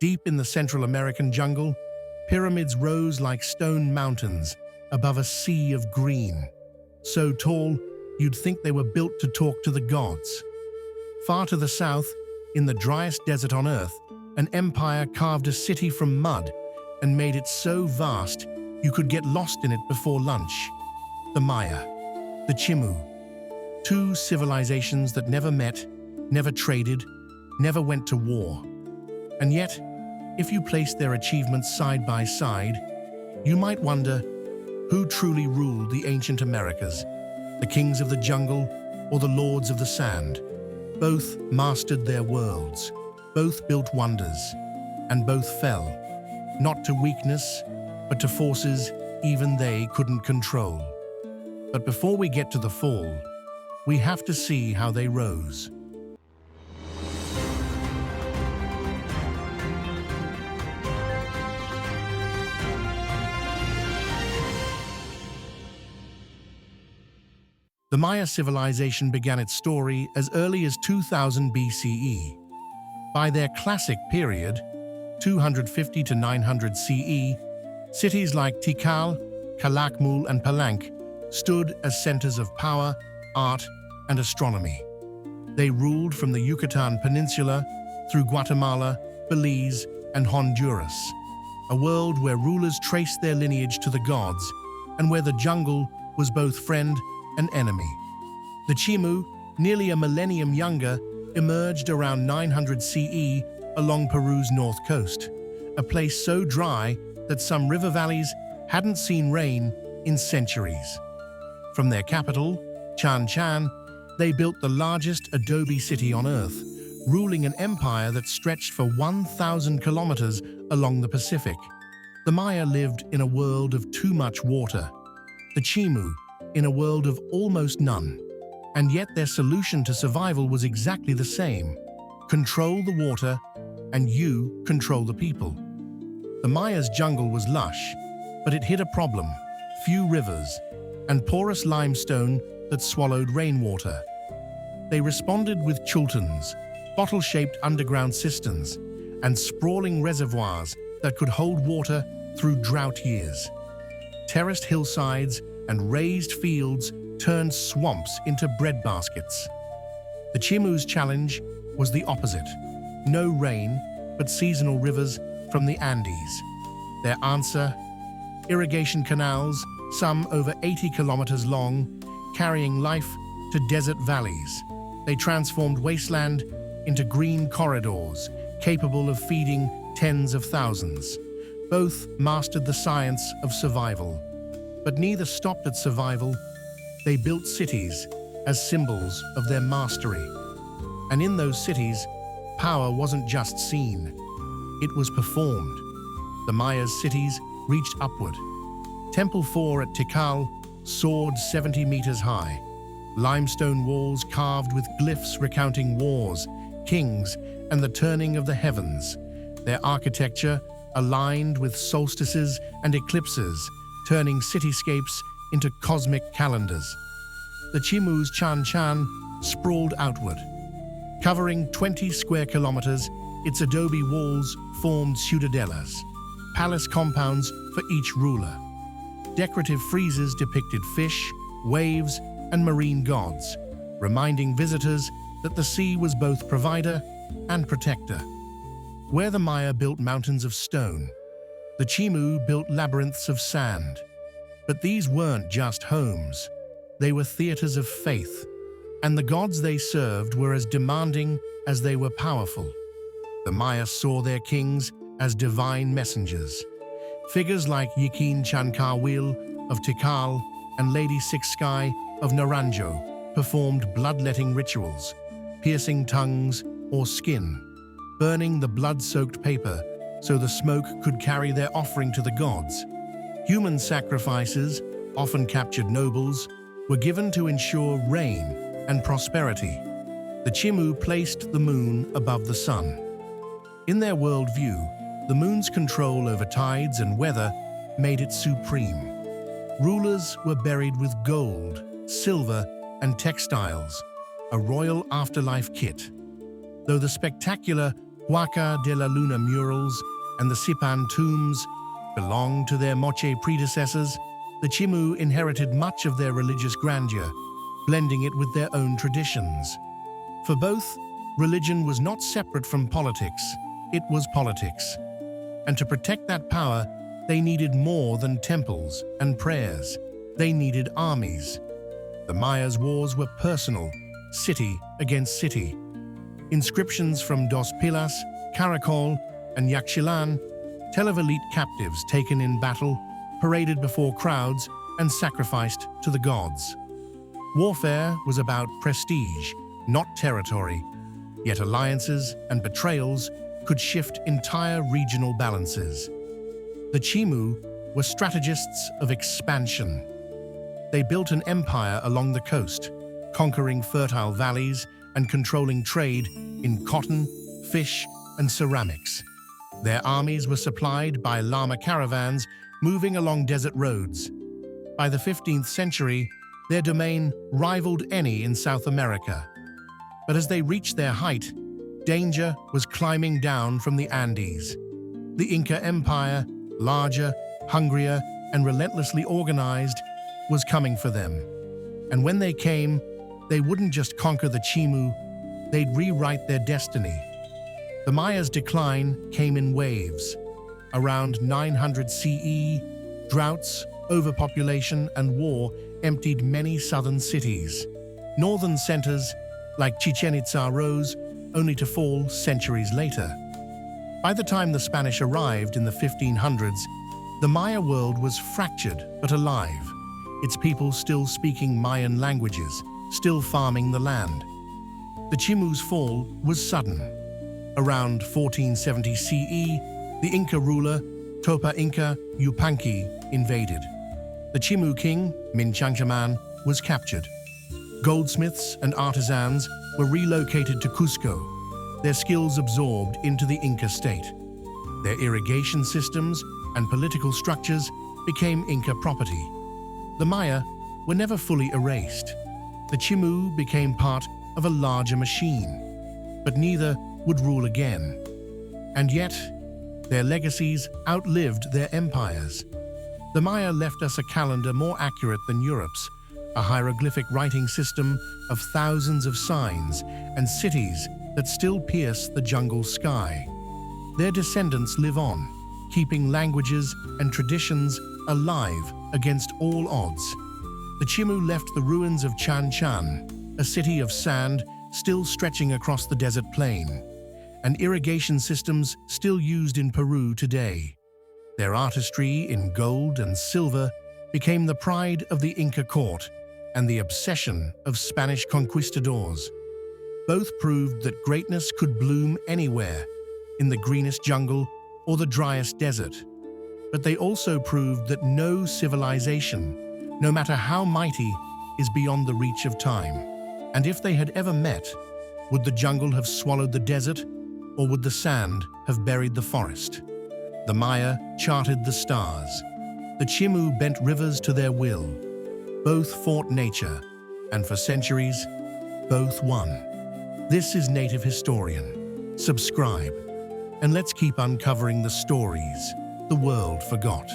Deep in the Central American jungle, pyramids rose like stone mountains above a sea of green. So tall, you'd think they were built to talk to the gods. Far to the south, in the driest desert on Earth, an empire carved a city from mud and made it so vast you could get lost in it before lunch. The Maya, the Chimu, two civilizations that never met, never traded, never went to war. And yet, if you placed their achievements side by side, you might wonder who truly ruled the ancient Americas, the kings of the jungle or the lords of the sand. Both mastered their worlds, both built wonders, and both fell, not to weakness, but to forces even they couldn't control. But before we get to the fall, we have to see how they rose. The Maya civilization began its story as early as 2000 BCE. By their classic period, 250 to 900 CE, cities like Tikal, Calakmul, and Palenque stood as centers of power, art, and astronomy. They ruled from the Yucatan Peninsula through Guatemala, Belize, and Honduras, a world where rulers traced their lineage to the gods and where the jungle was both friend and enemy. The Chimu, nearly a millennium younger, emerged around 900 CE along Peru's north coast, a place so dry that some river valleys hadn't seen rain in centuries. From their capital, Chan, they built the largest adobe city on Earth, ruling an empire that stretched for 1,000 kilometers along the Pacific. The Maya lived in a world of too much water, the Chimu in a world of almost none. And yet their solution to survival was exactly the same: control the water, and you control the people. The Maya's jungle was lush, but it hid a problem: few rivers and porous limestone that swallowed rainwater. They responded with chultans, bottle-shaped underground cisterns, and sprawling reservoirs that could hold water through drought years. Terraced hillsides and raised fields turned swamps into breadbaskets. The Chimu's challenge was the opposite: no rain, but seasonal rivers from the Andes. Their answer? Irrigation canals, some over 80 kilometers long, carrying life to desert valleys. They transformed wasteland into green corridors, capable of feeding tens of thousands. Both mastered the science of survival. But neither stopped at survival. They built cities as symbols of their mastery. And in those cities, power wasn't just seen, it was performed. The Maya's cities reached upward. Temple 4 at Tikal soared 70 meters high. Limestone walls carved with glyphs recounting wars, kings, and the turning of the heavens. Their architecture aligned with solstices and eclipses, turning cityscapes into cosmic calendars. The Chimu's Chan sprawled outward. Covering 20 square kilometers, its adobe walls formed ciudadelas, palace compounds for each ruler. Decorative friezes depicted fish, waves, and marine gods, reminding visitors that the sea was both provider and protector. Where the Maya built mountains of stone, the Chimu built labyrinths of sand. But these weren't just homes. They were theaters of faith, and the gods they served were as demanding as they were powerful. The Maya saw their kings as divine messengers. Figures like Yikin Chankawil of Tikal and Lady Six Sky of Naranjo performed bloodletting rituals, piercing tongues or skin, burning the blood-soaked paper so the smoke could carry their offering to the gods. Human sacrifices, often captured nobles, were given to ensure rain and prosperity. The Chimu placed the moon above the sun. In their worldview, the moon's control over tides and weather made it supreme. Rulers were buried with gold, silver, and textiles, a royal afterlife kit. Though the spectacular Huaca de la Luna murals and the Sipan tombs belonged to their Moche predecessors, the Chimu inherited much of their religious grandeur, blending it with their own traditions. For both, religion was not separate from politics, it was politics. And to protect that power, they needed more than temples and prayers. They needed armies. The Mayas' wars were personal, city against city. Inscriptions from Dos Pilas, Caracol, and Yaxchilan tell of elite captives taken in battle, paraded before crowds, and sacrificed to the gods. Warfare was about prestige, not territory, yet alliances and betrayals could shift entire regional balances. The Chimu were strategists of expansion. They built an empire along the coast, conquering fertile valleys and controlling trade in cotton, fish, and ceramics. Their armies were supplied by llama caravans moving along desert roads. By the 15th century, their domain rivaled any in South America. But as they reached their height, danger was climbing down from the Andes. The Inca Empire, larger, hungrier, and relentlessly organized, was coming for them. And when they came, they wouldn't just conquer the Chimu, they'd rewrite their destiny. The Mayas' decline came in waves. Around 900 CE, droughts, overpopulation, and war emptied many southern cities. Northern centers, like Chichen Itza, rose, only to fall centuries later. By the time the Spanish arrived in the 1500s, the Maya world was fractured but alive, its people still speaking Mayan languages, still farming the land. The Chimu's fall was sudden. Around 1470 CE, the Inca ruler, Topa Inca Yupanqui, invaded. The Chimu king, Minchangchaman, was captured. Goldsmiths and artisans were relocated to Cusco, their skills absorbed into the Inca state. Their irrigation systems and political structures became Inca property. The Maya were never fully erased. The Chimu became part of a larger machine, but neither would rule again. And yet, their legacies outlived their empires. The Maya left us a calendar more accurate than Europe's, a hieroglyphic writing system of thousands of signs and cities that still pierce the jungle sky. Their descendants live on, keeping languages and traditions alive against all odds. The Chimu left the ruins of Chan Chan, a city of sand still stretching across the desert plain, and irrigation systems still used in Peru today. Their artistry in gold and silver became the pride of the Inca court and the obsession of Spanish conquistadors. Both proved that greatness could bloom anywhere, in the greenest jungle or the driest desert. But they also proved that no civilization, no matter how mighty, is beyond the reach of time. And if they had ever met, would the jungle have swallowed the desert, or would the sand have buried the forest? The Maya charted the stars. The Chimu bent rivers to their will. Both fought nature, and for centuries, both won. This is Native Historian. Subscribe, and let's keep uncovering the stories the world forgot.